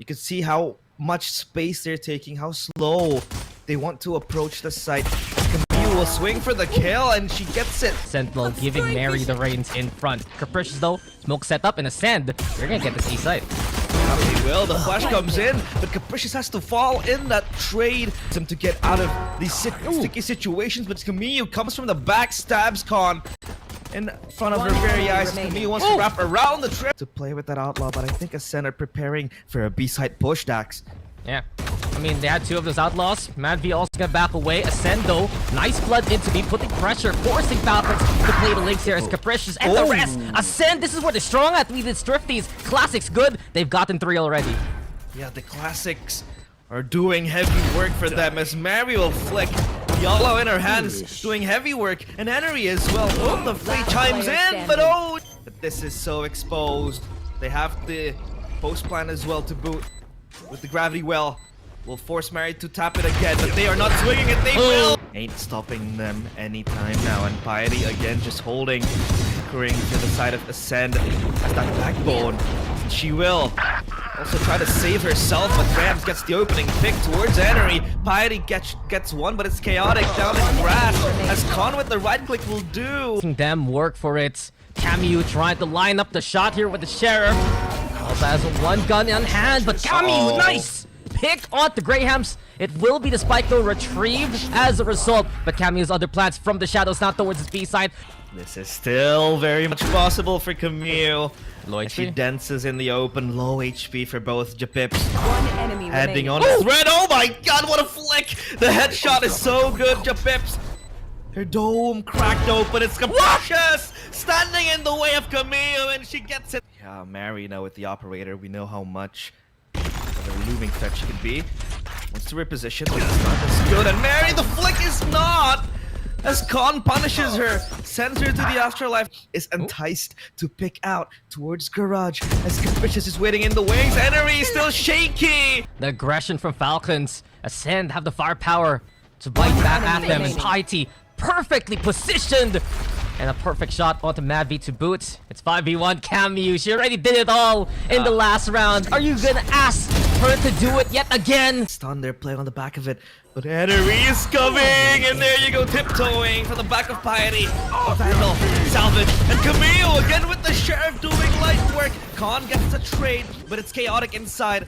You can see how much space they're taking, how slow they want to approach the site. Camille will swing for the kill, and she gets it. Sentinel giving Mary the reins in front. Capricious though, smoke set up and ASND. You're gonna get this A site. They will. The flash comes in, but Capricious has to fall in that trade to get out of these sticky situations. But Camille comes from the back, stabs Con in front of her very eyes. Camille wants to wrap around the trip to play with that outlaw, but I think ASND are preparing for a B-side push, Dax. Yeah. I mean, they had two of those outlaws. MadV also gonna back away. ASND though, nice flood into B, putting pressure, forcing Falcons to play the links here as Capricious and the rest. ASND, this is where the strong athletes, Thrifties, Classics good. They've gotten 3 already. Yeah, the Classics are doing heavy work for them as Mary will flick. YOLO in her hands, doing heavy work, and Henry as well. Oh, the free chimes in, but but this is so exposed. They have the post plan as well to boot with the gravity well. Will force Mary to tap it again, but they are not swinging it. They will. Ain't stopping them anytime now, and Piety again just holding, anchoring to the side of ASND as that backbone. And she will also try to save herself, but Rams gets the opening pick towards Henry. Piety gets one, but it's chaotic down in grass as Con with the right click will do. Them work for it. Camu trying to line up the shot here with the Sheriff. Also has one gun in hand, but Camu, nice! Pick on the Grahams. It will be the spike though retrieved as a result, but Camu's other plans from the shadows now towards his B side. This is still very much possible for Camille. Low As she HP. dances in the open, low HP for both Japips. One enemy Heading remaining. on a thread. Oh my god, what a flick! The headshot is so good, Japips. Her dome cracked open. It's Capricious standing in the way of Camille, and she gets it. Yeah, Mary now with the operator. We know how much of a looming threat she can be. Wants to reposition, but it's not as good. And Mary, the flick is not! As Con punishes her, sends her to the afterlife, is enticed to pick out towards garage as Capricious is waiting in the wings. Henry is still shaky! The aggression from Falcons. ASND have the firepower to bite back at them, and Piety perfectly positioned. And a perfect shot onto MadV to boot. It's 5v1 Camu. She already did it all in the last round. Are you gonna ask her to do it yet again? Stun, they're playing on the back of it. But Henry is coming! And there you go, tiptoeing from the back of Piety. Vandal, Salvage, and Camille again with the Sheriff doing light work. Con gets a trade, but it's chaotic inside.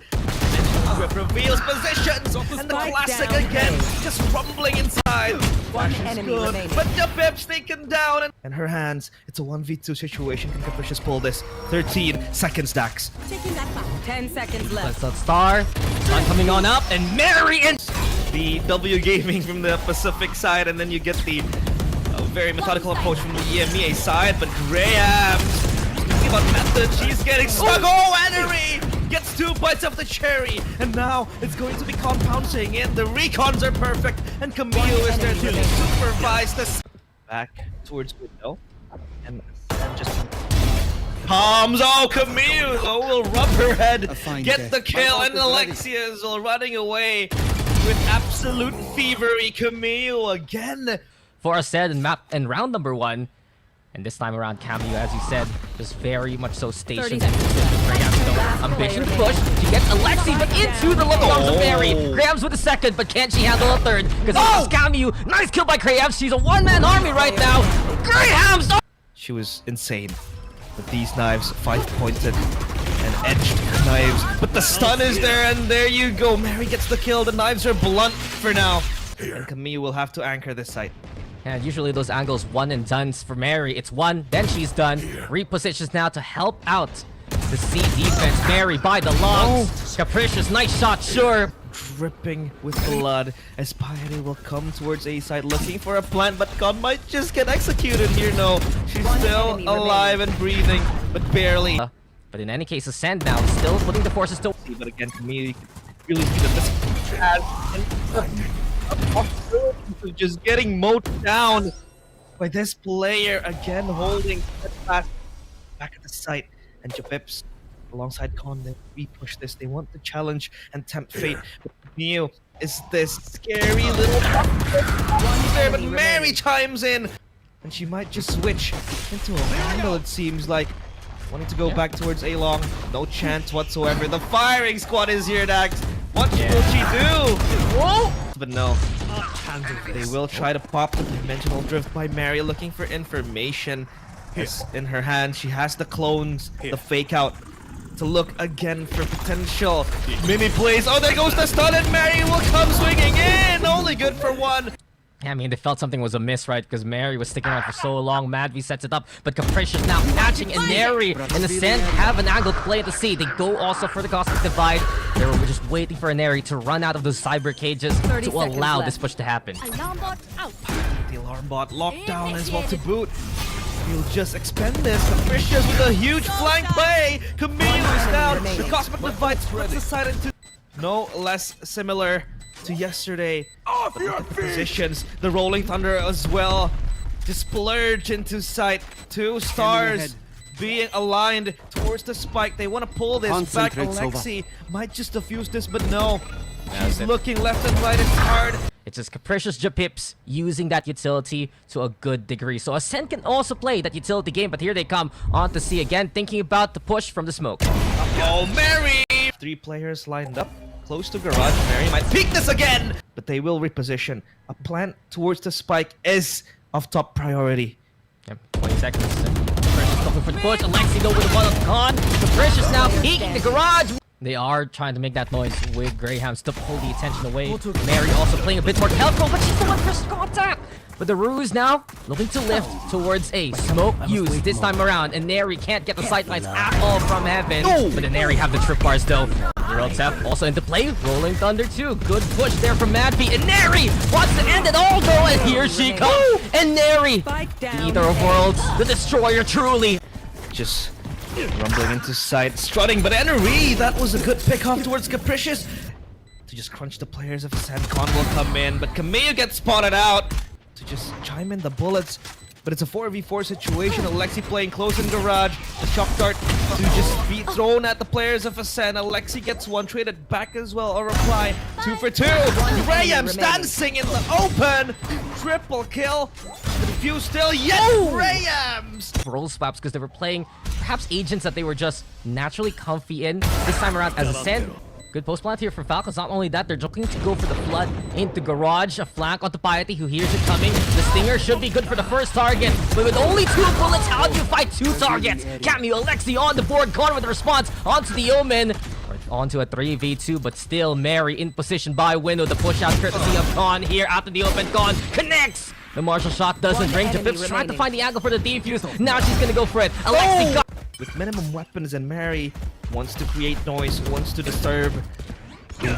Rip reveals positions, and the Classic again, just rumbling inside. One Flash is enemy good, remaining. but the Pip's taken down, and in her hands, it's a 1v2 situation. Can Capricious pull this? 13 seconds, Dax. Taking that back. 10 seconds left. That's a star. Sun coming on up, and Mary in. The W Gaming from the Pacific side, and then you get the very methodical approach from the EMEA side, but Graham's speaking about method, she's getting stuck. Oh, Henry gets 2 bites of the cherry, and now it's going to be compounding in. The recons are perfect, and Camille is there to supervise this. Back towards window, and just palms. Oh, Camille will rub her head, get the kill, and Alexia is running away with absolute fevery. Camille again. For ASND in map and round number 1. And this time around, Camu, as you said, just very much so stationed. Ambitious push. She gets Alexi, but into the love arms of Mary. Grahams with a second, but can she handle a third? Because it's Camu. Nice kill by Grahams. She's a one-man army right now. Grahams! She was insane with these knives, 5-pointed and edged knives. But the stun is there, and there you go. Mary gets the kill. The knives are blunt for now. And Camille will have to anchor this site. And usually those angles one and done's for Mary. It's one, then she's done. Repositions now to help out the C defense. Mary by the logs. Capricious, nice shot, sure. Dripping with blood as Piety will come towards A side looking for a plant, but God might just get executed here. No, she's still alive and breathing, but barely. But in any case, ASND now still putting the forces to. But again, Camille, you can really see that this has of just getting mowed down by this player again, holding fast back at the site. And Japips alongside Con, they re-push this. They want the challenge and tempt fate. But Camille is this scary little there, but Mary chimes in, and she might just switch into a Vandal, it seems like. Wanting to go back towards A-Long. No chance whatsoever. The firing squad is here, Dax. What will she do? Whoa! But no. They will try to pop the dimensional drift by Mary, looking for information. In her hand, she has the clones, the fake out, to look again for potential mini plays. Oh, there goes the stun, and Mary will come swinging in. Only good for one. Yeah, I mean, they felt something was amiss, right? Because Mary was sticking around for so long. Madvi sets it up, but Capricious now catching, and Mary and ASND have an angle play at the C. They go also for the Cosmic Divide. They were just waiting for Mary to run out of those cyber cages to allow this push to happen. Alarm bot out. The alarm bot locked down as well to boot. He'll just expend this. Capricious with a huge flank play. Camille is down. The Cosmic Divide splits aside into no less similar to yesterday. But look at the positions. The Rolling Thunder as well. Just splurge into sight. 2 stars being aligned towards the spike. They want to pull this back. Alexi might just defuse this, but no. She's looking left and right. It's hard. It's just Capricious Japips using that utility to a good degree. So ASND can also play that utility game, but here they come on to C again, thinking about the push from the smoke. Oh, Mary! 3 players lined up close to garage. Mary might peek this again, but they will reposition. A plant towards the spike is of top priority. Yep, 20 seconds. Capricious looking for the push. Alexi though with one of con. Capricious now peeking the garage. They are trying to make that noise with Grahams to pull the attention away. Mary also playing a bit more careful, but she's the one first contact. But the Ruse now looking to lift towards a smoke use this time around, and Neri can't get the sightlines at all from heaven. But the Neri have the trip bars though. Zerotep also into play. Rolling Thunder too. Good push there from Madvi, and Neri wants to end it all though, and here she comes. And Neri, the Eater of Worlds, the Destroyer truly. Just rumbling into sight, strutting, but Enery, that was a good pick off towards Capricious. To just crunch the players of Sandcon will come in, but Camille gets spotted out to just chime in the bullets. But it's a 4v4 situation. Alexi playing close in garage. The shock dart to just be thrown at the players of ASND. Alexi gets one traded back as well. A reply. 2 for 2. Grahams dancing in the open. Triple kill. The defuse still. Yes, Grahams. Roll swaps because they were playing perhaps agents that they were just naturally comfy in. This time around as ASND. Good post plant here for Falcons. Not only that, they're looking to go for the flood into garage. A flank onto Piety, who hears it coming. The stinger should be good for the first target. But with only 2 bullets, how do you fight 2 targets? Cameo Alexi on the board. Connor with a response onto the Omen. Onto a 3v2, but still Mary in position by window. The push out courtesy of Con here out to the open. Con connects. The martial shot doesn't ring. Japips trying to find the angle for the defuse. Now she's gonna go for it. Alexi got with minimum weapons, and Mary wants to create noise, wants to disturb.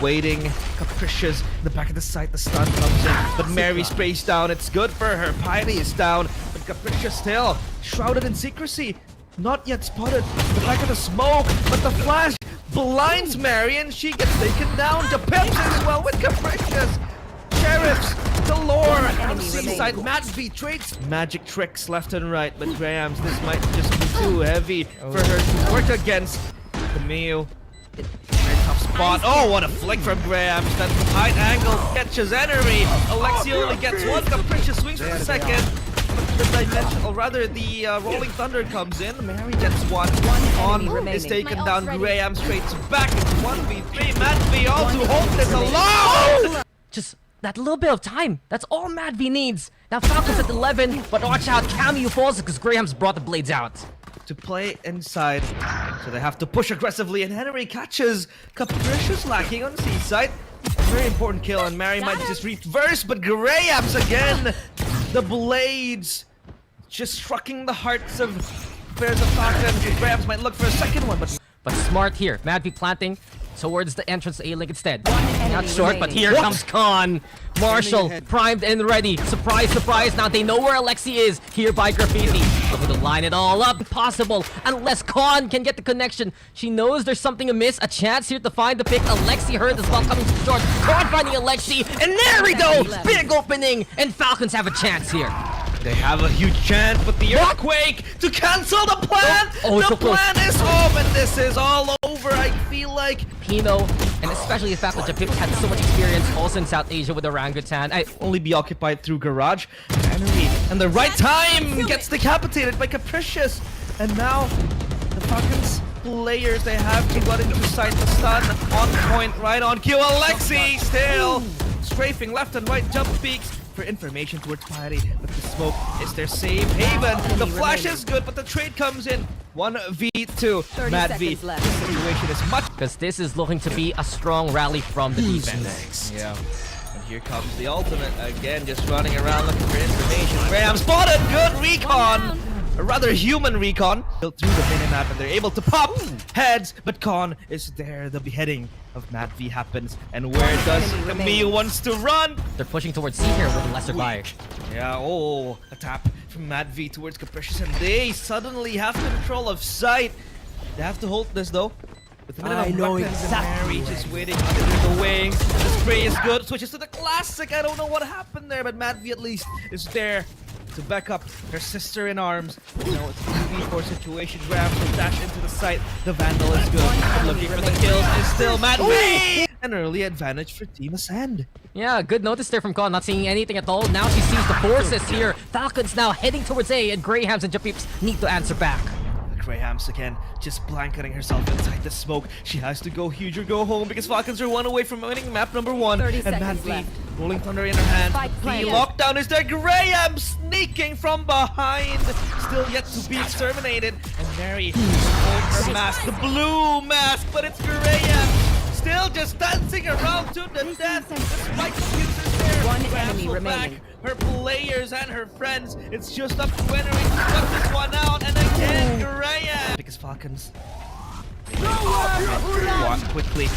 Waiting, Capricious in the back of the site, the stun comes in, but Mary sprays down. It's good for her. Piety is down, but Capricious still shrouded in secrecy. Not yet spotted. The back of the smoke, but the flash blinds Mary, and she gets taken down. Japips as well with Capricious. Sheriffs, galore, Seaside, Madvi trades magic tricks left and right, but Grahams, this might just be too heavy for her to work against. Camille, very tough spot. Oh, what a flick from Grahams. That tight angle catches Enery. Alexi only gets one. Capricious swings for the second. But the dimension, or rather the Rolling Thunder comes in. Mary gets one. On is taken down. Graham straight back. 1v3. Madvi all to hold this alone. just that little bit of time. That's all Madvi needs. Now Falcons at 11, but watch out, Cameo falls because Graham's brought the blades out. To play inside, so they have to push aggressively, and Henry catches Capricious lacking on Seaside. Very important kill, and Mary might just reverse, but Graham's again. The blades just striking the hearts of players of Falcons. Graham's might look for a second one, but smart here. Madvi planting towards the entrance to A-Link instead. Not short, but here comes Con. Marshall, primed and ready. Surprise, surprise. Now they know where Alexi is. Here by Graffiti. Looking to line it all up. Impossible. Unless Con can get the connection. She knows there's something amiss. A chance here to find the pick. Alexi heard as well coming from short. Con finding Alexi. And there we go. Big opening. And Falcons have a chance here. They have a huge chance, but the earthquake to cancel the plan! The plan is off, and this is all over, I feel like. Pino, and especially the fact that Japips had so much experience also in South Asia with orangutan. Only be occupied through garage. Henry, and the right time gets decapitated by Capricious. And now, the Falcons players, they have to run into sight. The stun on point, right on cue. Alexi still strafing left and right, jump peaks for information towards Piety, but the smoke is their safe haven. The flash is good, but the trade comes in. 1v2. Mad V. The situation is much Because this is looking to be a strong rally from the defense. Yeah. And here comes the ultimate again, just running around looking for information. Graham spotted, good recon. A rather human recon. Built through the minimap and they're able to pop heads, but Con is there. The beheading of Mad V happens. And where does Camille wants to run? They're pushing towards C here with a lesser buy. Yeah, oh, a tap from Mad V towards Capricious, and they suddenly have control of sight. They have to hold this though. With a minute of weapons and Mary just waiting under the wings. The spray is good. Switches to the classic. I don't know what happened there, but Mad V at least is there to back up her sister in arms. You know, it's a 2v4 situation. Graham will dash into the site. The Vandal is good. But looking for the kills is still Mad V! An early advantage for Team ASND. Yeah, good notice there from Con, not seeing anything at all. Now she sees the forces here. Falcons now heading towards A, and Grahams and Japips need to answer back. Grahams again, just blanketing herself inside the smoke. She has to go huge or go home because Falcons are one away from winning map number 1. 30 and Mad seconds V, left. rolling thunder in her hand. Spike The planted. lockdown is there. Graham sneaking from behind. Still yet to be exterminated. And Mary holds her mask, the blue mask, but it's Graham. Still just dancing around to the death. Despite the futures there. One Grahams enemy will remaining. back her players and her friends. It's just up to Henry to cut this one out. And again, Graham. Because Falcons walk quickly.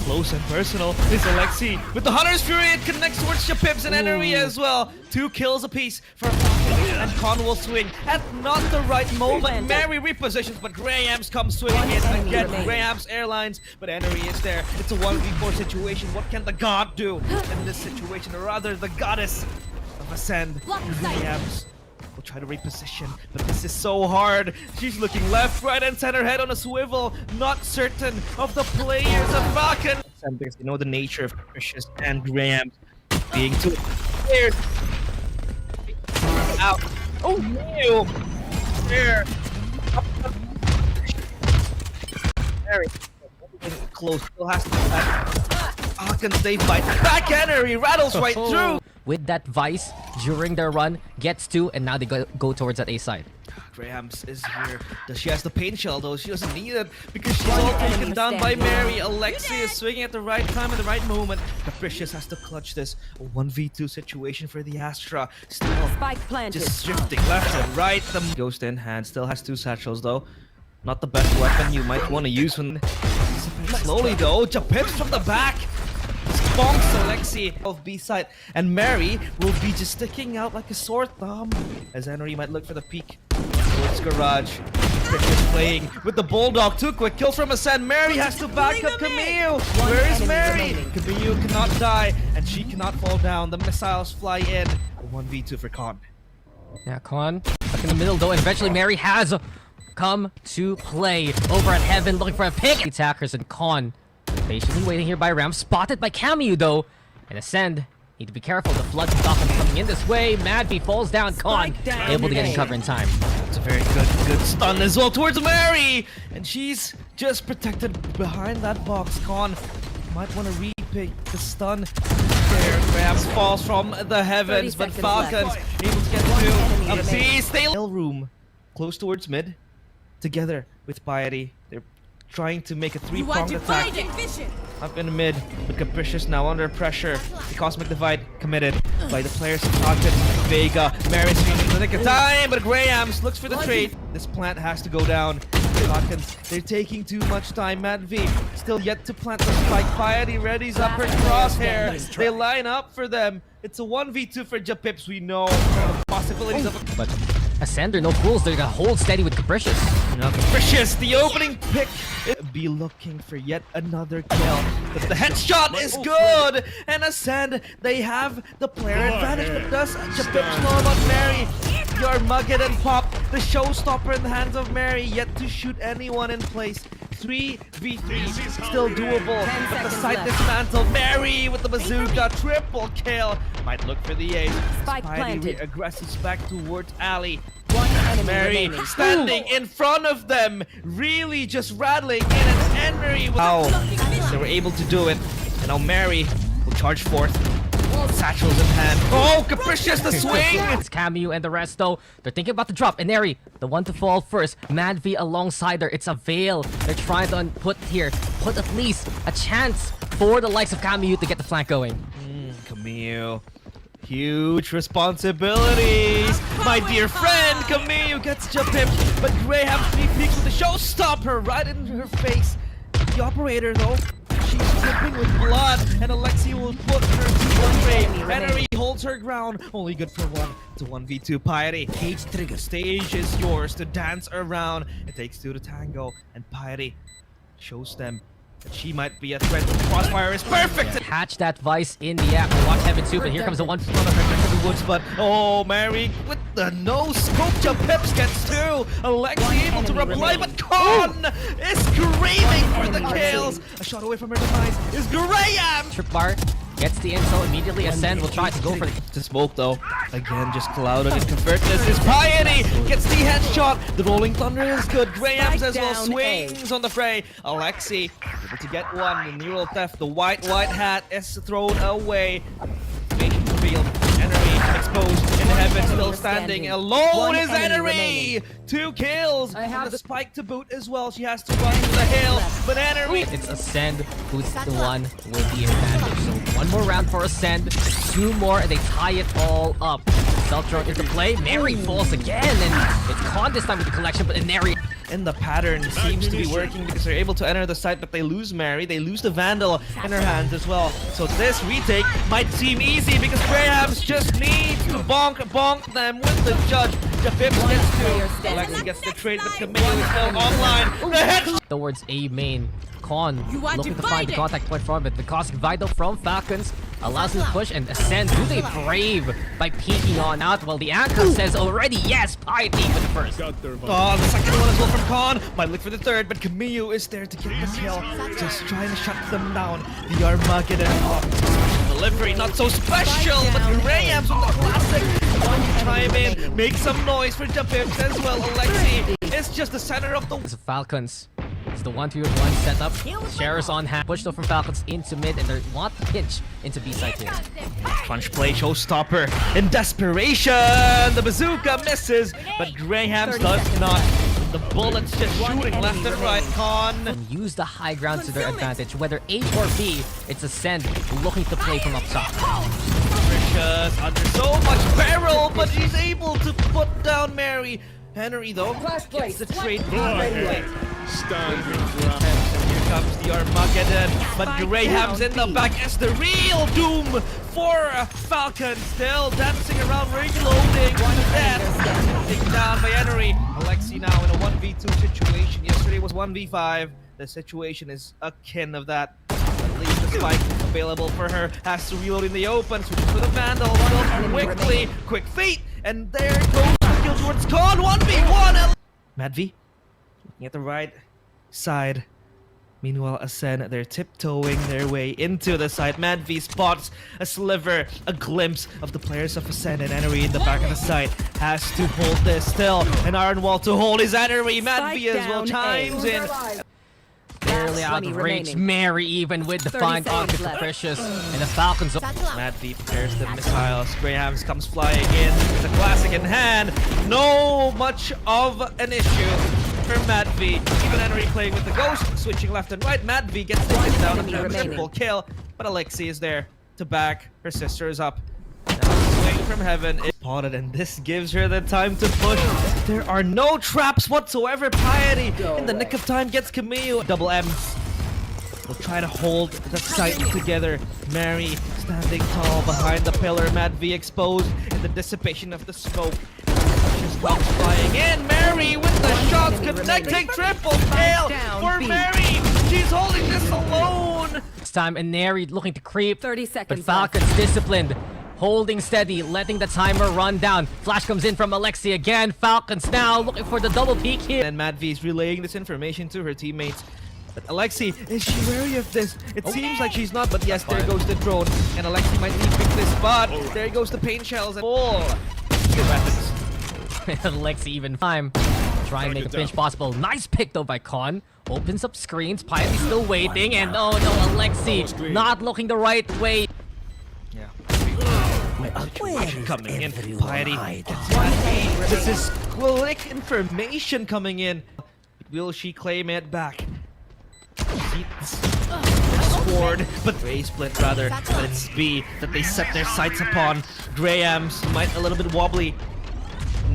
Close and personal is Alexi. With the Hunter's Fury, it connects towards Shapips and Henry as well. 2 kills apiece for Falcons. And Con will swing at not the right moment. Mary repositions, but Graham's comes swinging in again. Graham's airlines, but Henry is there. It's a 1v4 situation. What can the god do in this situation? Or rather, the goddess of ASND. Graham's will try to reposition, but this is so hard. She's looking left, right, and center, head on a swivel, not certain of the players of Falcon. Because they know the nature of Capricious and Graham being too scared. Out. Oh no! There. Very close. Still has to back. Falcons, they fight back. Henry rattles right through. With that Vice during their run, gets 2, and now they go towards that A side. Grahams is here. She has the pain shell though. She doesn't need it because she's all taken down by Mary. Alexi is swinging at the right time at the right moment. Capricious has to clutch this. A 1v2 situation for the Astra. Still Spike planted. just shifting left and right. The Ghost in hand. Still has 2 satchels though. Not the best weapon you might want to use when slowly though. Japips from the back. Bonks Alexi of B side, and Mary will be just sticking out like a sore thumb as Henry might look for the peak towards garage. Capricious playing with the bulldog. 2 quick kills from ASND. Mary has to back up Camille. Where is Mary? Camille cannot die, and she cannot fall down. The missiles fly in. 1v2 for Con. Yeah, Con stuck in the middle though, and eventually Mary has come to play over at Heaven, looking for a pick. Attackers, and Con patiently waiting here by Ram, spotted by Camu though, and ASND need to be careful. The flood Falcons coming in this way. Mad V falls down. Con able to get in cover in time. It's a very good stun as well towards Mary, and she's just protected behind that box. Con might want to repick the stun there. Grabs falls from the heavens, but Falcons able to get to a piece. They room close towards mid together with Piety. They're trying to make a 3-pronged attack up in the mid, but Capricious now under pressure. The Cosmic Divide committed by the players of Falcons. Vega, Mary's in the nick of time, but Grahams looks for the trade. This plant has to go down. Falcons, they're taking too much time. Mad V still yet to plant the spike. Piety readies up her crosshair. They line up for them. It's a 1v2 for Japips. We know the possibilities of a... But ASND are no fools. They're gonna hold steady with Capricious. Now Capricious, the opening pick. Be looking for yet another kill. But the headshot is good, and ASND, they have the player advantage. But does Japips know about Mary? Your Mugget and Pop, the showstopper in the hands of Mary, yet to shoot anyone in place. 3v3, still doable. But the side dismantled. Mary with the bazooka, triple kill. Might look for the ace. Spike planted. Aggressive back towards Ali. One enemy Mary remaining. standing in front of them, really just rattling in, and Henry they were able to do it. And now Mary will charge forth. Satchels in hand. Oh, capricious the swing! It's Camu and the rest though. They're thinking about the drop. And Neri, the one to fall first. Madvi alongside her. It's a veil. They're trying to put at least a chance for the likes of Camu to get the flank going. Camille. Huge responsibilities. My dear friend, Camille gets jump him, but Graham 3 peeks with the showstopper right in her face. The operator though, she's dripping with blood, and Alexi will put her to one ray. Henry holds her ground, only good for one. It's a 1v2 Piety. Cage trigger. Stage is yours to dance around. It takes two to tango, and Piety shows them that she might be a threat. The crossfire is perfect. Hatch that Vice in the app. Watch Heaven too, but here comes the one from the woods, but oh, Mary with the no scope jump pips gets two. Alexi able to reply, but Con is screaming for the kills. A shot away from her demise is Graham. Tripbar gets the intel immediately. ASND will try to go for the smoke though. Again, just clouded and convert this is Piety. Gets the headshot. The rolling thunder is good. Graham's as well swings on the fray. Alexi able to get one. The neural theft. The white hat is thrown away. Formation revealed. Enemy exposed in heaven, still standing alone is Enemy. 2 kills. I have the spike to boot as well. She has to run to the hill, but Enemy. It's ASND who's the one with the advantage. So one more round for ASND, 2 more, and they tie it all up. Self-drone into play. Mary falls again, and it's Con this time with the collection, but Mary. And the pattern seems to be working because they're able to enter the site, but they lose Mary. They lose the Vandal in her hands as well. So this retake might seem easy because Graham's just needs to bonk them with the judge. Jafib gets to. Alexi gets the trade, but Camille is still online. The head towards A main. Con looking to find the contact point from it. The Cosmic Vital from Falcons allows him to push, and ASND do they brave by peeking on out. Well, the anchor says already yes, Piety with the first. Oh, the second one as well from Con. Might look for the third, but Camille is there to get the kill. Just trying to shut them down. The Armageddon. Delivery, not so special, but Graham's on the classic. Chime in, make some noise for Japips as well. Alexi is just the center of the. It's Falcons. It's the 1-2-1 setup. Sheriff's on hand. Push though from Falcons into mid, and they want to pinch into B side here. Punch play, showstopper in desperation. The bazooka misses, but Graham's does not. The bullets just shooting left and right. Con and use the high ground to their advantage, whether A or B. It's ASND looking to play from up top. Precious under so much peril, but she's able to put down Mary. Henry though gets the trade. Here comes the Armageddon, but Graham's in the back as the real doom for Falcon. Still dancing around, reloading. Death taken down by Henry. Alexi now in a 1v2 situation. Yesterday was 1v5. The situation is akin of that. At least the spike available for her has to reload in the open. Switches for the Vandal. Quickly, quick feet, and there goes the kill towards Con. 1v1. Madvi looking at the right side. Meanwhile, ASND, they're tiptoeing their way into the side. Madvi spots a sliver, a glimpse of the players of ASND, and Enemy in the back of the side has to hold this still. An iron wall to hold his Enemy. Madvi as well chimes in. Barely out of reach. Mary even with the fine arc of Precious, and the Falcons. Madvi prepares the missiles. Graham's comes flying in with a classic in hand. No much of an issue for Madvi. Even Henry playing with the ghost, switching left and right. Madvi gets taken down after a triple kill, but Alexi is there to back her sisters up. Now swing from heaven is spotted, and this gives her the time to push. There are no traps whatsoever. Piety in the nick of time gets Camille. Double M's will try to hold the site together. Mary standing tall behind the pillar. Madvi exposed in the dissipation of the smoke. Just comes flying in. Mary with the shots connecting. Triple kill for Mary. She's holding this alone. This time, and Neri looking to creep. 30 seconds. But Falcons disciplined. Holding steady, letting the timer run down. Flash comes in from Alexi again. Falcons now looking for the double peek here. And Madvi is relaying this information to her teammates. But Alexi, is she wary of this? It seems like she's not, but yes, there goes the drone. And Alexi might need to pick this spot. There goes the pain shells and all. Good weapons. Alexi even time. Try and make a pinch possible. Nice pick though by Con. Opens up screens. Piety still waiting. And oh no, Alexi not looking the right way. Yeah. Situation coming in. Piety gets that. This is quick information coming in. Will she claim it back? Scored, but A split rather. But it's B that they set their sights upon. Graham's might a little bit wobbly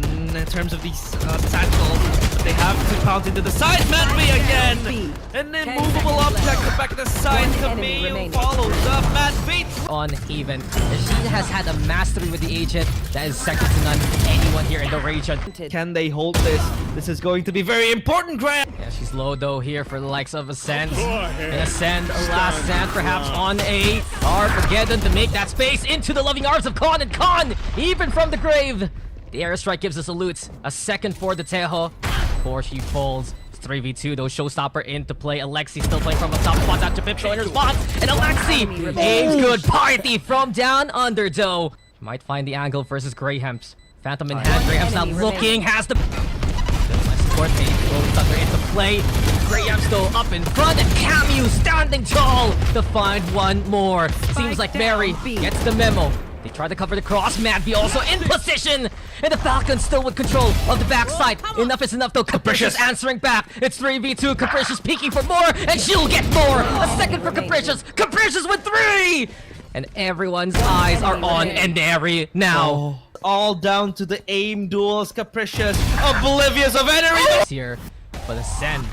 in terms of these satchels, but they have to pounce into the side. Matt B again! An immovable object back to the side. Camille follows up. Matt B On even. She has had a mastery with the agent that is second to none anyone here in the region. Can they hold this? This is going to be very important, Graham. Yeah, she's low though here for the likes of ASND. And ASND, a last stand perhaps on A. Armageddon to make that space into the loving arms of Con, and Con, even from the grave. The airstrike gives us a loot. A second for the Tejo before she falls. 3v2 though, showstopper into play. Alexi still playing from the top spot after Pip showing her spots. And Alexi aims good. Party from down under though. Might find the angle versus Graham's. Phantom in hand. Graham's now looking. Has the support me. Rolling Thunder into play. Graham's though up in front. And Camu standing tall to find one more. Seems like Mary gets the memo. They try to cover the cross. Madby also in position. And the Falcons still with control of the backside. Enough is enough though. Capricious answering back. It's 3v2. Capricious peeking for more. And she'll get more. A second for Capricious. Capricious with 3. And everyone's eyes are on Enary now. Oh, all down to the aim duels. Capricious, oblivious of enemy. Here, but ASND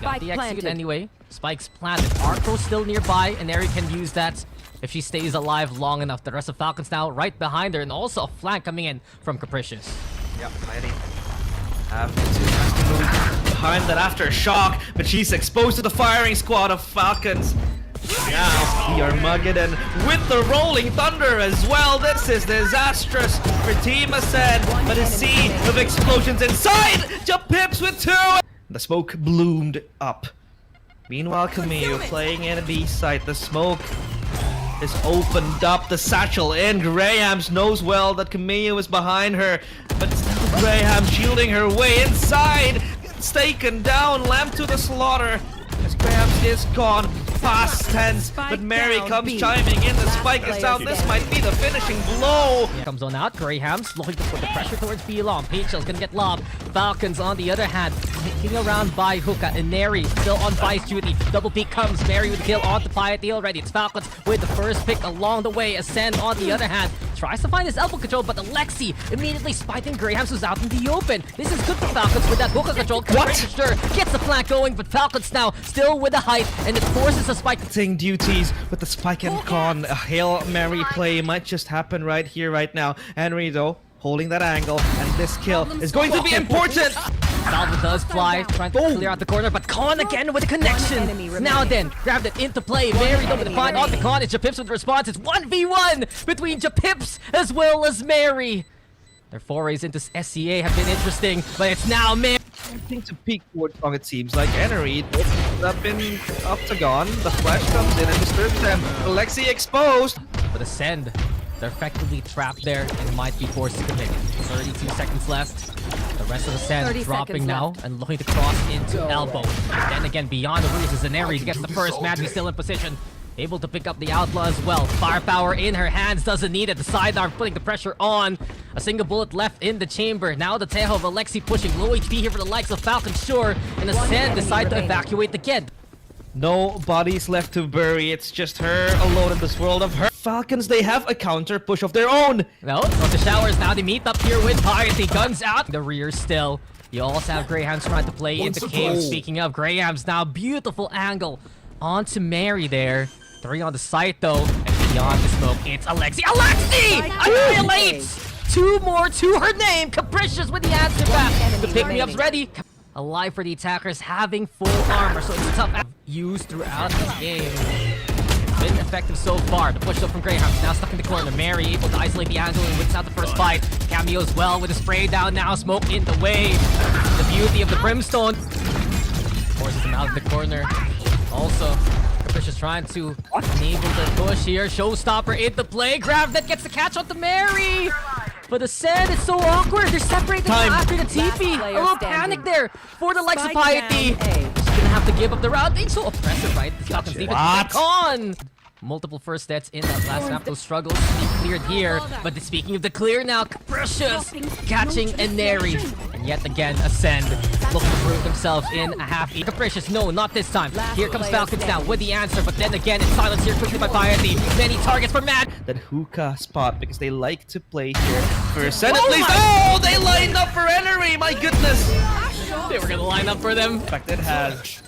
got the execute planted. anyway. Spike's planted. Arthur's still nearby. Enary can use that if she stays alive long enough. The rest of Falcons now right behind her, and also a flank coming in from Capricious. Yep, Piety have to move behind that aftershock, but she's exposed to the firing squad of Falcons. Now, the Armageddon with the Rolling Thunder as well. This is disastrous for Team ASCEND, but a sea of explosions inside. Jump Pips with 2. The smoke bloomed up. Meanwhile, Camille playing in a B site. The smoke is opened up. The satchel in. Graham's knows well that Camille is behind her, but still Graham shielding her way inside. Gets taken down. Lamb to the slaughter. As Graham's is gone. Past tense, but Mary comes chiming in. The spike is down. This might be the finishing blow. Comes on out. Graham's looking to put the pressure towards B long. Peachel's gonna get lobbed. Falcons on the other hand, picking around by Hookah. And Neri still on vice duty. Double peek comes. Mary with the kill on the Piety already. It's Falcons with the first pick along the way. ASCEND on the other hand tries to find his elbow control, but Alexi immediately spiking Graham's who's out in the open. This is good for Falcons with that Hookah control. Sure gets the flank going, but Falcons now still with the height, and it forces a spike. Duties with the spike and con. A Hail Mary play might just happen right here, right now. Henry though holding that angle, and this kill is going to be important. Salva does fly, trying to clear out the corner, but Con again with a connection. Now then, grabbed it into play. Mary though with the find on the Con. It's Japips with the response. It's 1v1 between Japips as well as Mary. Their forays into SCA have been interesting, but it's now Mary. Something to peek towards strong, it seems like. Enery opens up in Octagon. The flash comes in and disturbs them. Alexi exposed. But ASCEND, they're effectively trapped there and might be forced to commit. 32 seconds left. The rest of ASCEND dropping now and looking to cross into elbow. And then again, beyond the rules, Zaneri gets the first. Madby still in position. Able to pick up the outlaw as well. Firepower in her hands, doesn't need it. The sidearm putting the pressure on. A single bullet left in the chamber. Now the Tejo of Alexi pushing low HP here for the likes of Falcon Sure. And ASCEND decide to evacuate again. No bodies left to bury. It's just her alone in this world of her. Falcons, they have a counter push of their own. No, from the showers now they meet up here with Piety. Guns out. The rear still. You also have Graham's trying to play into cave. Speaking of Graham's now, beautiful angle onto Mary there. 3 on the site though, and beyond the smoke, it's Alexi. Alexi! Annihilates! 2 more to her name. Capricious with the answer back. The pick-me-up's ready. Alive for the attackers, having full armor, so it's a tough used throughout the game. Been effective so far. The push up from Graham's now stuck in the corner. Mary able to isolate the angle and wins out the first fight. Cameo as well with a spray down now. Smoke in the way. The beauty of the brimstone. Forces him out of the corner. Also, Capricious trying to enable the push here. Showstopper into play. Grab that gets the catch on the Mary. But ASND, it's so awkward. They're separated after the TP. A little panic there for the likes of Piety. She's gonna have to give up the round. Being so oppressive, right? The Falcons leave it back on. Multiple first deaths in that last map. Those struggles to be cleared here. But speaking of the clear now, Capricious catching a Neri. And yet again, ASND looking to prove themselves in a half. Capricious, no, not this time. Here comes Falcons now with the answer. But then again, it's silenced here quickly by Piety. Many targets for Mad. That hookah spot because they like to play here for ASND at least. Oh, they lined up for Enery. My goodness. They were gonna line up for them. In fact, it has.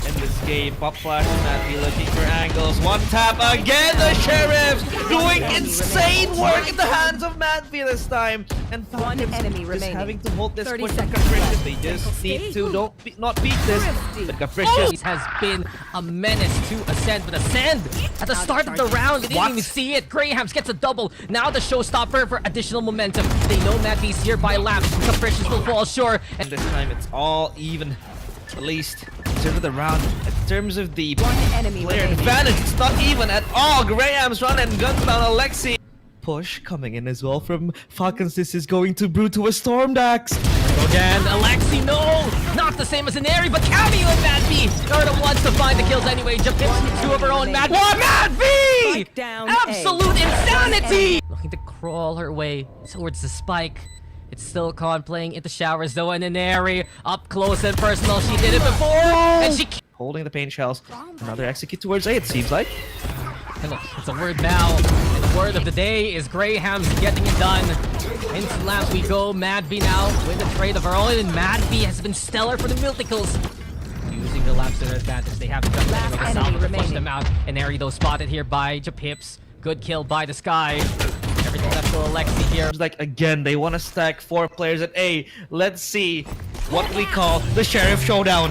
In this game, Pop Flash and Matthew looking for angles. One tap again. The Sheriffs doing insane work in the hands of Matthew this time. And One enemy just remaining. having to hold this 30 push from seconds Capricious. left. They just need to not beat this. But Capricious Has been a menace to ASND, but ASND at the start of the round, they didn't even see it. Grahams gets a double. Now the showstopper for additional momentum. They know Matthew's here by laps. Capricious will fall short. and this time it's all even. At least in terms of the round, in terms of the enemy player remaining. advantage, it's not even at all. Graham's run and guns down Alexi. Push coming in as well from Falcons. This is going to brew to a Storm Dax. Again, Alexi, no! Not the same as an Airy, but Cameo and Mad V are the ones to find the kills anyway. Japips, two of her own. Mad V! Spike down Absolute A. insanity! Looking to crawl her way towards the spike. It's still Con playing in the showers though, and an Airy up close and personal. She did it before, and she... Holding the pain shells. Another execute towards A, it seems like. Hey, look, it's a word now. And the word of the day is Graham's getting it done. Into labs we go. Mad V now with a trade of her own, and Mad V has been stellar for the Mythicals. Using the labs to their advantage, they have to jump in with the enemy Salva to push remaining. them out. And Airy though spotted here by Japips. Good kill by the Sky. Everything left to Alexi here. It's like, again, they want to stack 4 players at A. Let's see what we call the Sheriff Showdown.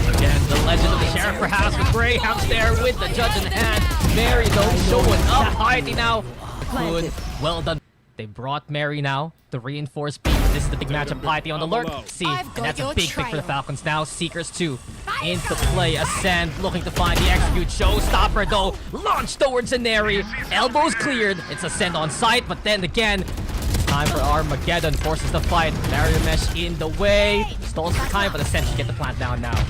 Again, the legend of the Sheriff perhaps with Graham's there with the judge in hand. Mary though showing up. Piety now. Good. Well done. They brought Mary now. The reinforced beat. This is the big matchup. Piety on the lurk. See, and that's a big pick for the Falcons now. Seekers 2 into play. ASND looking to find the execute. Showstopper though. Launched towards Aneri. Elbows cleared. It's ASND on site, but then again, time for Armageddon. Forces the fight. Barrier mesh in the way. Stalls for time, but ASND should get the plant down now.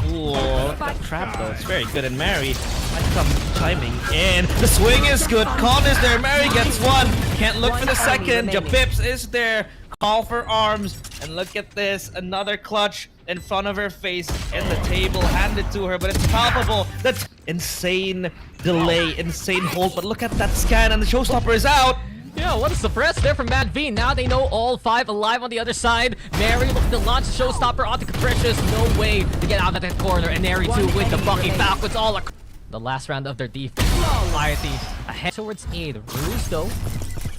Ooh, look at that trap though. It's very good. And Mary might come chiming in. The swing is good. Con is there. Mary gets one. Can't look for the second. Japips is there. Call for arms. And look at this. Another clutch in front of her face. And the table handed to her. But it's palpable. That's insane delay. Insane hold. But look at that scan. And the showstopper is out. Yeah, what a suppress there from Mad V. Now they know all 5 alive on the other side. Mary looking to launch the showstopper onto Capricious. No way to get out of that corner. And Mary too with the Bucky Falcons all across. The last round of their defense. Piety ahead towards A. The ruse though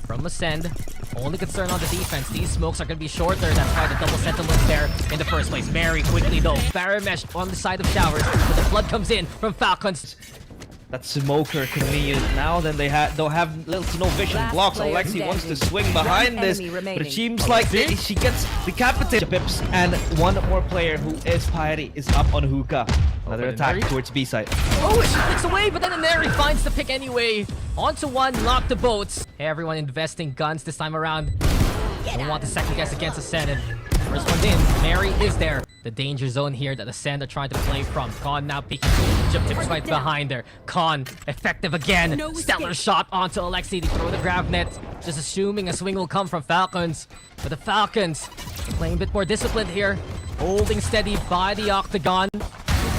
from ASND. Only concern on the defense. These smokes are going to be shorter. That's why the double sentinels there in the first place. Mary quickly though. Barrier mesh on the side of showers. But the blood comes in from Falcons. That smoker convenient now. Then they'll have little to no vision blocks. Alexi wants to swing behind this, but it seems like she gets decapitated. Pips and one more player who is Piety is up on hookah. Another attack towards B side. Oh, she flicks away, but then Aneri finds the pick anyway. Onto one, lock the boats. Hey, everyone investing guns this time around. Don't want the second guess against ASND. First one's in. Mary is there. The danger zone here that ASND are trying to play from. Con now peeking. Japips right behind there. Con effective again. Stellar shot onto Alexi. They throw the grab net. Just assuming a swing will come from Falcons. But the Falcons playing a bit more disciplined here. Holding steady by the octagon.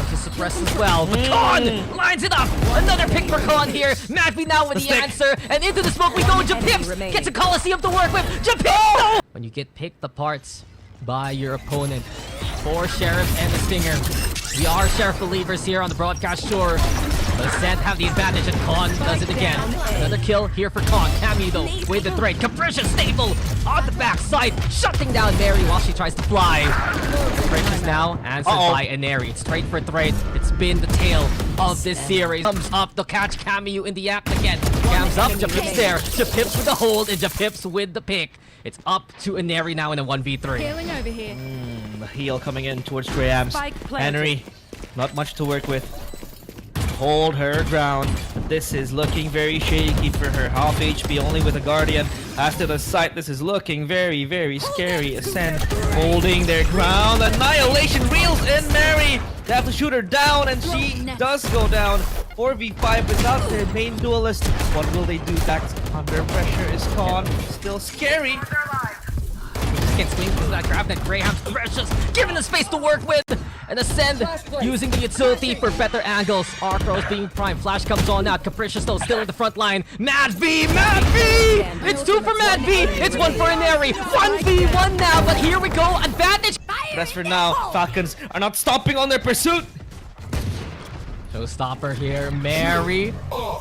To suppress as well, but Con lines it up. Another pick for Con here. Madby now with the answer, and into the smoke we go. Japips gets a Coliseum to work with. Japips! When you get picked apart by your opponent, 4 Sheriffs and the Stinger. We are Sheriff believers here on the broadcast, sure. But ASND have the advantage, and Con does it again. Another kill here for Con. Cammy though with the threat. Capricious stable on the backside, shutting down Mary while she tries to fly. Capricious now answered by Aneri. It's straight for threat. It's been the tale of this series. Comes up to catch Cammy in the act again. Cams up, Japips there. Japips with the hold and Japips with the pick. It's up to Aneri now in a 1v3. Healing over here. The heel coming in towards Graham's. Henry, not much to work with. hold her ground. But this is looking very shaky for her. Half HP only with a Guardian. After the site, this is looking very, very scary. ASND holding their ground. Annihilation reels in Mary. They have to shoot her down, and she does go down. 4v5 without their main duelist. What will they do? Dax under pressure is gone. Still scary. Can't swing through that grab that Graham's precious, given the space to work with, and ASND using the utility for better angles. Arcros being prime, flash comes on out. Capricious though still in the front line. Mad V! It's 2 for Mad V. It's 1 for Inari. 1v1 now, but here we go. Advantage. That's for now. Falcons are not stopping on their pursuit. Showstopper here. Mary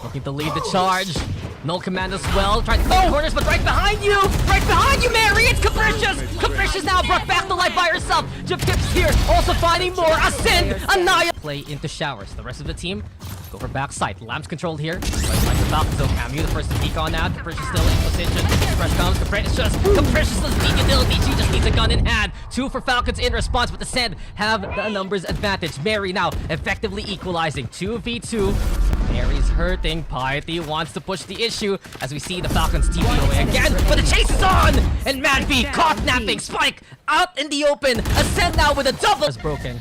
looking to lead the charge. No command as well. Trying to cut corners, but right behind you! Right behind you, Mary! It's Capricious! Capricious now brought back to life by herself. Jipkips here, also finding more. ASND! Annihilate! Play into showers. The rest of the team go for backside. Lamps controlled here. Like the Falcons, so Camu the first to peek on out. Capricious still in position. Press comes. Capricious' peak ability. She just needs a gun in hand. 2 for Falcons in response, but ASND have the numbers advantage. Mary now effectively equalizing. 2v2. Mary's hurting. Piety wants to push the issue as we see the Falcons TV away again, but the chase is on! And Mad V caught napping. Spike out in the open. ASND now with a double. Is broken.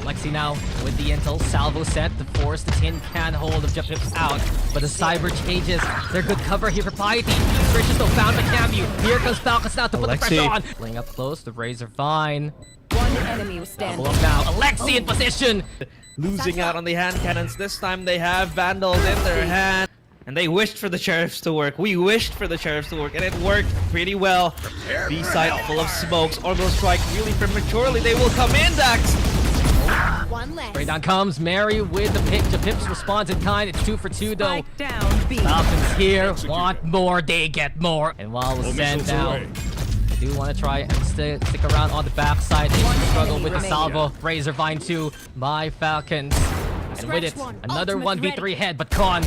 Alexi now with the intel. Salvo set to force the tin can hold of Jipkips out. But the cyber changes. They're good cover here for Piety. Capricious though found the Camu. Here comes Falcons now to put the pressure on. Playing up close. The Rays are fine. One enemy was standing. Double up now. Alexi in position. Losing out on the hand cannons. This time they have Vandals in their hand. And they wished for the Sheriffs to work. We wished for the Sheriffs to work, and it worked pretty well. B-side full of smokes. Orbital strike really prematurely. They will come in, Dax. One less. Spray down comes Mary with the pick. Pips responds in kind. It's 2 for 2 though. Spike down B. Falcons here want more. They get more. And while ASND now, I do want to try and stick around on the backside. They struggle with the salvo. Razorvine 2 by Falcons. And with it, another 1v3 head. But Con,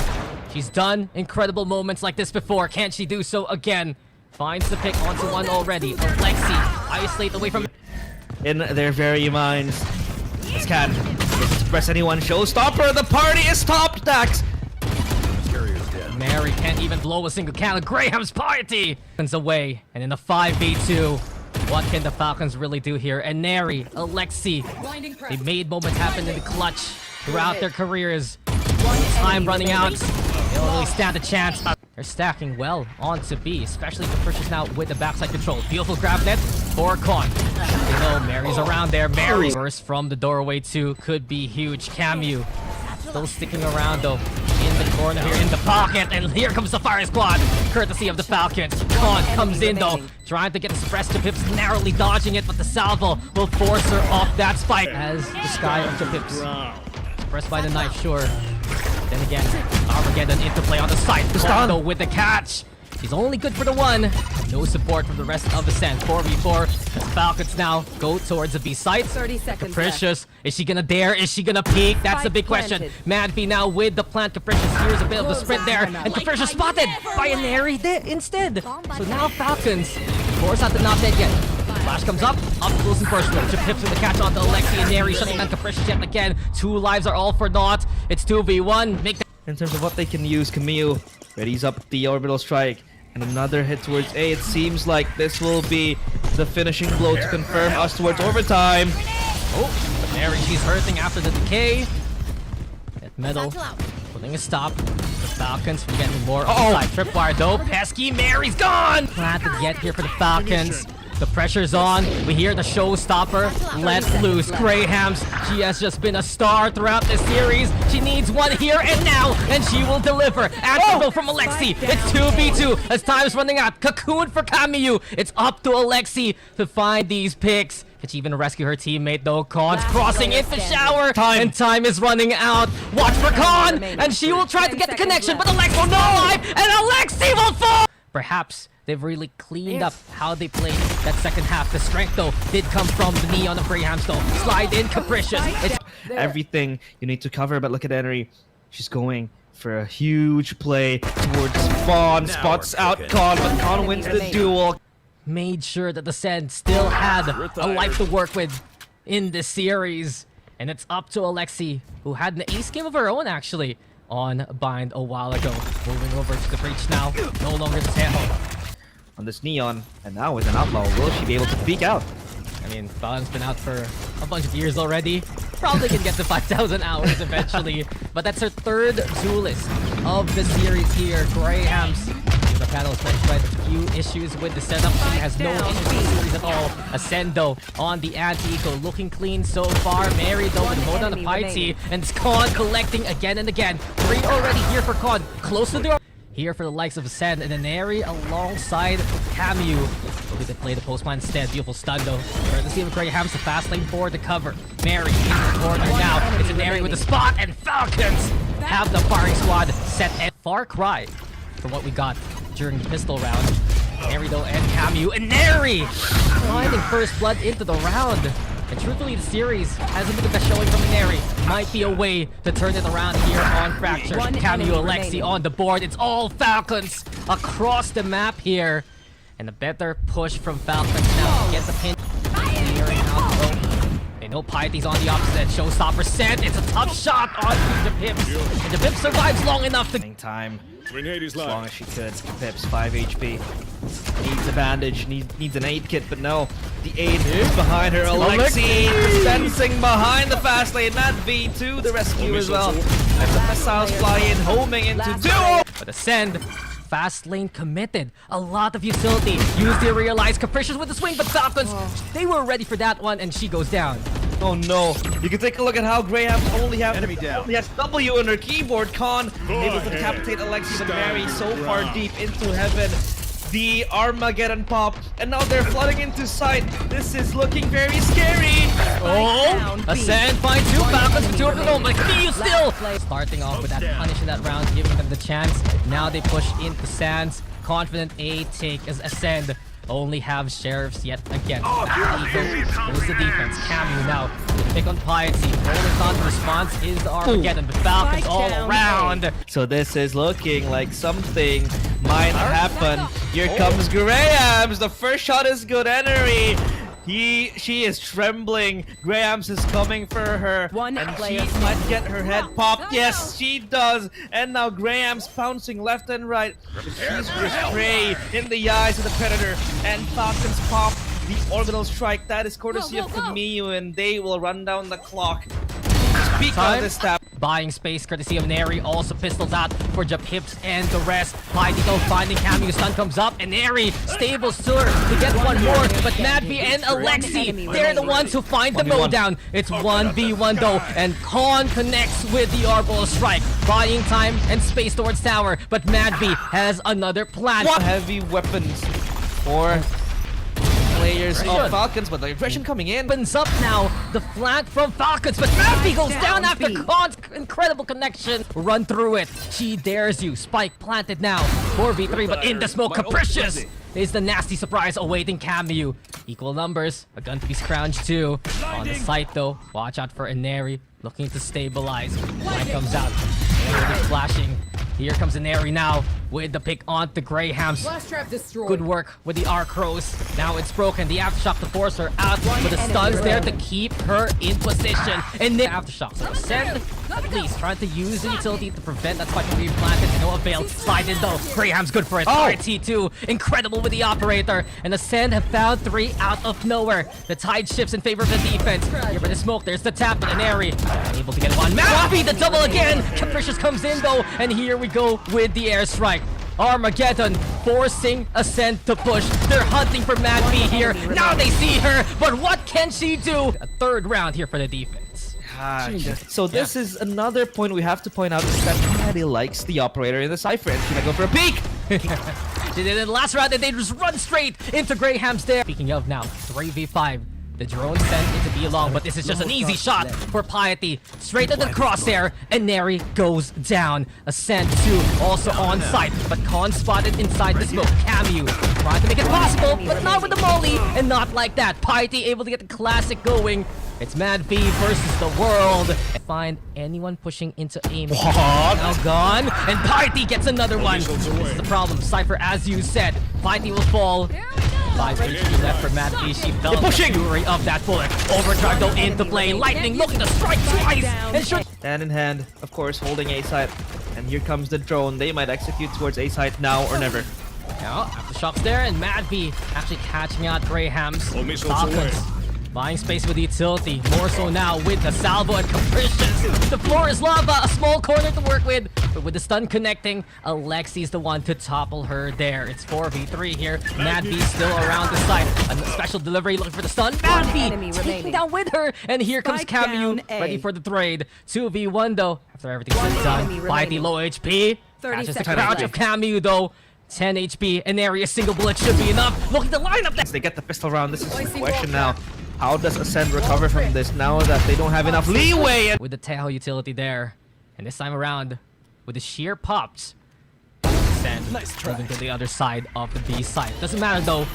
she's done incredible moments like this before. Can she do so again? Finds the pick onto one already. Alexi, isolate away from... In their very minds. This can press anyone. Showstopper, the party is stopped, Dax. Mary can't even blow a single cannon. Graham's Piety is away. And in the 5v2, what can the Falcons really do here? And Neri, Alexi, they made moments happen in the clutch throughout their careers. Time running out. They don't really stand a chance. They're stacking well onto B, especially Capricious now with the backside control. Beautiful grab net for Con. You know, Mary's around there. Mary burst from the doorway too. Could be huge. Camu still sticking around though. In the corner here, in the pocket, and here comes the fire squad, courtesy of the Falcons. Con comes in though, trying to get the suppressed. Jipkips narrowly dodging it, but the salvo will force her off that spike as the sky of Jipkips. Suppressed by the knife, sure. Then again, Armageddon into play on the side. Though with the catch. She's only good for the one. No support from the rest of ASND. 4v4 as Falcons now go towards the B site. 30 seconds Capricious, is she gonna dare? Is she gonna peek? That's the big question. Mad B now with the plant. Capricious, here's a bit of a sprint there. And Capricious spotted by a Neri instead. So now Falcons force out the not dead yet. Flash comes up close and personal. Jipkips with the catch onto Alexi and Neri, shutting down Capricious yet again. 2 lives are all for naught. It's 2v1. In terms of what they can use, Camille readies up the orbital strike. And another hit towards A. It seems like this will be the finishing blow to confirm us towards overtime. Oh, but Mary, she's hurting after the decay. At middle, putting a stop. The Falcons getting more outside. Tripwire though. Pesky Mary's gone! Planted yet here for the Falcons. The pressure's on. We hear the showstopper. Let loose. Graham's. She has just been a star throughout this series. She needs one here and now, and she will deliver. Answer from Alexi. It's 2v2 as time's running out. Cocoon for Camu. It's up to Alexi to find these picks. Can she even rescue her teammate though? Con's crossing into shower, and time is running out. Watch for Con, and she will try to get the connection, but Alexi will not alive, and Alexi will fall. Perhaps they've really cleaned up how they played that second half. The strength, though, did come from the knee on the Graham's, though. Slide in, Capricious. It's everything you need to cover, but look at Henry. She's going for a huge play towards Spawn. Spots out Con, but Con wins the duel. made sure that the ASND still had a life to work with in this series. And it's up to Alexi, who had an ace game of her own, actually, on Bind a while ago. Moving over to the breach now. No longer the tail. On this Neon, and now with an Outlaw, will she be able to peek out? I mean, Valorant's been out for a bunch of years already. Probably can get to 5,000 hours eventually. But that's her third duelist of the series here. Graham's. The panel is mentioned a few issues with the setup. She has no issues with the series at all. ASND though on the anti-eco, looking clean so far. Mary though with mode on the Piety, and Con collecting again and again. 3 already here for Con. Close to the here for the likes of ASND and Neri alongside Camu. Will they play the postman instead? Beautiful stun though. Let's see if Graham's the fast lane forward to cover. Mary in the corner now. It's Neri with the spot, and Falcons have the firing squad set. And Far Cry from what we got during the pistol round. Neri though and Camu, and Neri finding first blood into the round. And truthfully, the series hasn't been the best showing from Neri. Might be a way to turn it around here on Fracture. Camu, Alexi on the board. It's all Falcons across the map here. And a better push from Falcons now to get the pin. They know Piety's on the opposite. Showstopper sent. It's a tough shot on the Pips. And the Pips survives long enough to time. As long as she could. Pips 5 HP. Needs a bandage, needs an aid kit, but no. The aid is behind her. Alexi dispensing behind the fast lane. Matt V to the rescue as well. As the missiles fly in, homing into duo. But ASND, fast lane committed. A lot of utility. Used to realize Capricious with the swing, but Falcons, they were ready for that one, and she goes down. Oh no. You can take a look at how Graham only has W on her keyboard. Con able to decapitate Alexi, but Mary so far deep into heaven. The Armageddon pop, and now they're flooding into sight. This is looking very scary. Oh, ASND finds 2 Falcons and 2 of them home, but Kiyu still starting off with that punish in that round, giving them the chance. Now they push into Sands. Confident A take as ASND only have sheriffs yet again. There's the defense. Camu now. Pick on Piety. Rolling on the response is the Armageddon, but Falcons all around. So this is looking like something might happen. Here comes Graham's. The first shot is good. Enery. She is trembling. Graham's is coming for her. And she might get her head popped. Yes, she does. And now Graham's pouncing left and right. She's with prey in the eyes of the Predator. And Falcons pop the orbital strike. That is courtesy of Kamiyu, and they will run down the clock. Peek on this tap. Buying space courtesy of Neri. Also pistols out for Japips and the rest. Piety finding Camu. Stun comes up, and Neri stables to her to get one more. But Madvi and Alexi, they're the ones who find the mode down. It's 1v1 though, and Con connects with the orbital strike. Buying time and space towards tower, but Madvi has another plan. Heavy weapons for players of Falcons, but the aggression coming in. Opens up now, the flank from Falcons, but Madvi goes down after Con's incredible connection. Run through it. She dares you. Spike planted now. 4v3, but in the smoke, Capricious is the nasty surprise awaiting Camu. Equal numbers, a gun to be scrounged too. On the site though, watch out for Neri, looking to stabilize. Light comes out. Neri flashing. Here comes Neri now with the pick on the Grahams. Good work with the Arcros. Now it's broken. The aftershock to force her out, but the stun's there to keep her in position. And then aftershock. So ASND at least trying to use the utility to prevent that spike from being planted. To no avail. Slide in though. Graham's good for it. RT2 incredible with the operator. And ASND have found 3 out of nowhere. The tide shifts in favor of the defense. Here for the smoke. There's the tap, and Neri able to get one. Madvi the double again. Capricious comes in though, and here we go with the airstrike. Armageddon forcing ASND to push. They're hunting for Madvi here. Now they see her, but what can she do? A third round here for the defense. So this is another point we have to point out, is that Maddie likes the operator in the Cypher, and she's gonna go for a peek. She did it in the last round, and they just run straight into Graham's there. Speaking of now, 3v5. The drone sent it to be long, but this is just an easy shot for Piety. Straight to the crosshair, and Neri goes down. ASND 2 also on site, but Con spotted inside the smoke. Camu trying to make it possible, but not with the molly, and not like that. Piety able to get the classic going. It's Mad V versus the world. Find anyone pushing into aim. Now gone, and Piety gets another one. This is the problem. Cypher, as you said, Piety will fall. 5 HP left for Mad B. She felt the fury of that bullet. Overdrive though into play. Lightning looking to strike twice. And should Hand in hand, of course, holding A site. And here comes the drone. They might execute towards A site now or never. now aftershocks there, and Mad B actually catching out Graham's Falcons. Buying space with the utility, more so now with the salvo and capricious. The floor is lava, a small corner to work with, but with the stun connecting, Alexi's the one to topple her there. It's 4v3 here. Mad B still around the side. A special delivery looking for the stun. Mad B taking down with her, and here comes Camu ready for the trade. 2v1 though, after everything's been done. By the low HP, catches the crouch of Camu though. 10 HP, an area single bullet should be enough. Looking to line up that. They get the pistol round. This is the question now. How does ASND recover from this now that they don't have enough leeway? With the Teho utility there, and this time around, with the sheer pops, ASND moving to the other side of the B side. Doesn't matter though,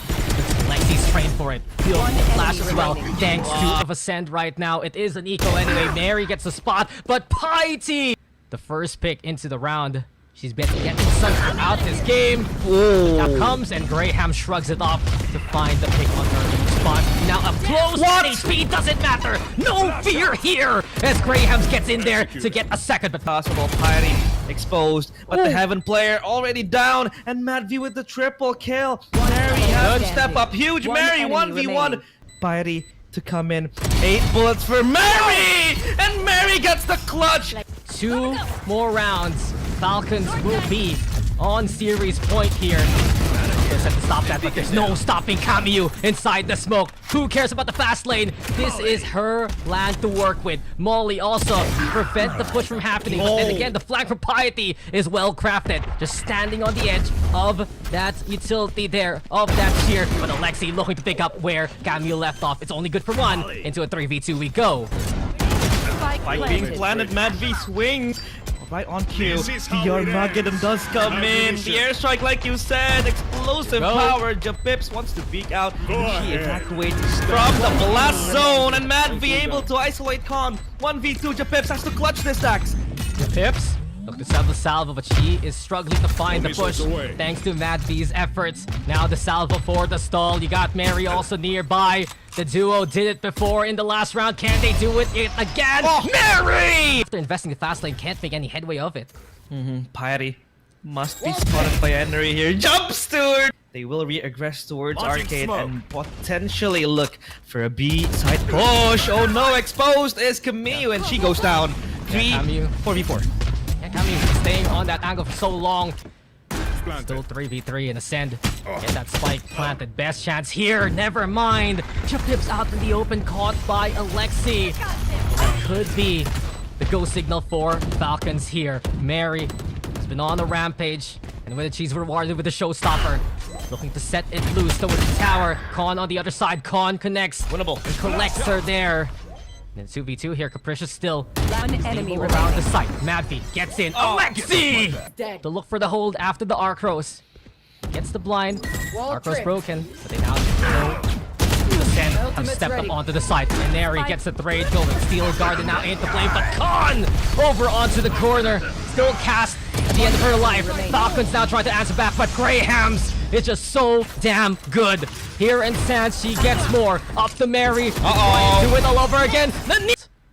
Lexi's trained for it. Feels the flash as well, thanks to ASND right now. It is an eco anyway. Mary gets the spot, but Piety, the first pick into the round. She's been getting some out this game. Now comes and Graham shrugs it off to find the pick on her spot. Now up close. HP doesn't matter. No fear here as Graham gets in there to get a second. But Possible Piety exposed, but the Heaven player already down, and Mad V with the triple kill. Mary has to step up. Huge Mary 1v1. Piety to come in. 8 bullets for Mary, and Mary gets the clutch. 2 more rounds. Falcons will be on series point here. There's to stop that, but there's no stopping Camu inside the smoke. Who cares about the fast lane? This is her land to work with. Molly also prevent the push from happening. But then again, the flank from Piety is well crafted. Just standing on the edge of that utility there, of that shear. But Alexi looking to pick up where Camu left off. It's only good for 1. Into a 3v2 we go. Spike being planted, Mad V swings. Right on cue. The Armageddon does come in. The airstrike, like you said, explosive power. Japips wants to peek out. She evacuates from the blast zone, and Mad V able to isolate Khan. 1v2. Japips has to clutch this axe. Japips look to sell the salvo, but she is struggling to find the push thanks to Mad V's efforts. Now the salvo for the stall. You got Mary also nearby. The duo did it before in the last round. Can they do it again? Mary! After investing the fast lane, can't make any headway of it. Piety must be spotted by Henry here. Jump Stewart! They will re-aggress towards Arcade and potentially look for a B side push. Oh no, exposed is Camille, and she goes down. 4v4. Yeah, Camu staying on that angle for so long. Still 3v3 and ASND. Get that spike planted. Best chance here. Never mind. Japips out in the open, caught by Alexi. That could be the go signal for Falcons here. Mary has been on a rampage, and with it, she's rewarded with a showstopper. Looking to set it loose towards the tower. Khan on the other side. Khan connects. Winnable. And collects her there. And 2v2 here. Capricious still One enemy around the remaining. site. Madvi gets in. Alexi! To look for the hold after the Arcros. Gets the blind. Arcros broken. But they now know the Sen have stepped up onto the site. And Neri gets the trade going. Steel Garden now into play. But Khan over onto the corner. Still cast at the end of her life. Falcons now trying to answer back. But Graham's is just so damn good. Here in Sands, she gets more. Up to Mary. Trying to do it all over again.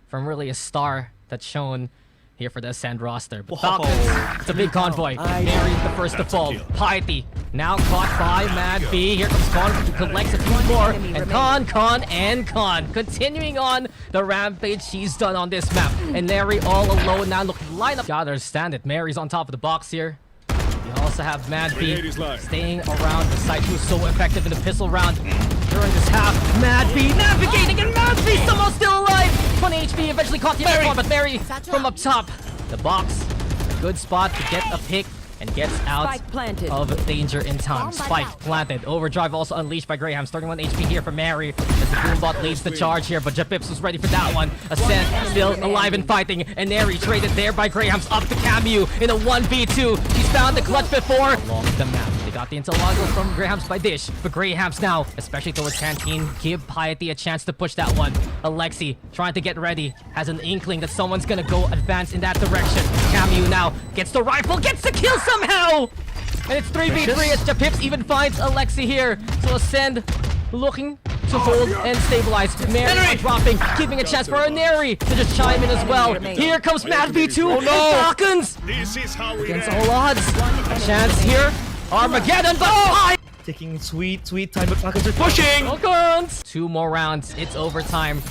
From really a star that's shown here for the ASND roster. But Falcons, it's a big convoy. Mary the first to fall. Piety now caught by Mad B. Here comes Khan, who collects a few more. And Khan. Continuing on the rampage she's done on this map. And Mary all alone now looking to line up. Gotta understand it. Mary's on top of the box here. You also have Mad B staying around the site, who's so effective in the pistol round during this half. Mad B navigating, and Mad B somehow still alive. 20 HP, eventually caught the other one, but Mary from up top. The box, a good spot to get a pick and gets out of danger in time. Spike planted. Overdrive also unleashed by Graham's. 31 HP here for Mary as the Boombot leads the charge here, but Japips was ready for that one. ASND still alive and fighting, and Mary traded there by Graham's up to Camu in a 1v2. She's found the clutch before. Along the map. They got the intel angle from Graham's by Dish, but Graham's now, especially towards Canteen, give Piety a chance to push that one. Alexi trying to get ready, has an inkling that someone's gonna go advance in that direction. Camu now gets the rifle, gets the kill somehow! And it's 3v3 as Japips even finds Alexi here. So ASCEND looking to hold and stabilize. Mary dropping, keeping a chance for Neri to just chime in as well. Here comes Mad V2. Oh no! Falcons! This is how we Against all odds. A chance here. Armageddon, but Taking sweet time, but Falcons are pushing! Falcons! 2 more rounds. It's overtime.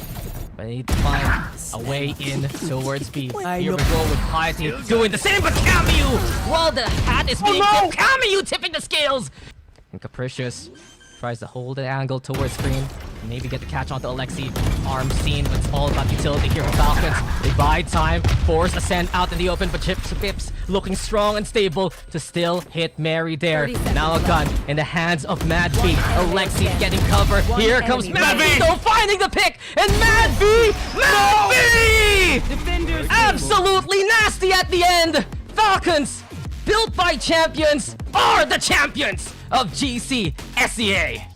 But they need to find a way in towards B. Here we go with Piety doing the same, but Camu! While the hat is being tipped, Camu tipping the scales! And Capricious tries to hold the angle towards screen. Maybe get the catch onto Alexi. Arm seen, but it's all about utility here for Falcons. They buy time, force ASCEND out in the open, but Pips looking strong and stable to still hit Mary there. Now a gun in the hands of Mad V. Alexi getting cover. Here comes Mad V, though, finding the pick, and Mad V! Absolutely nasty at the end! Falcons, built by champions, are the champions of GC SEA!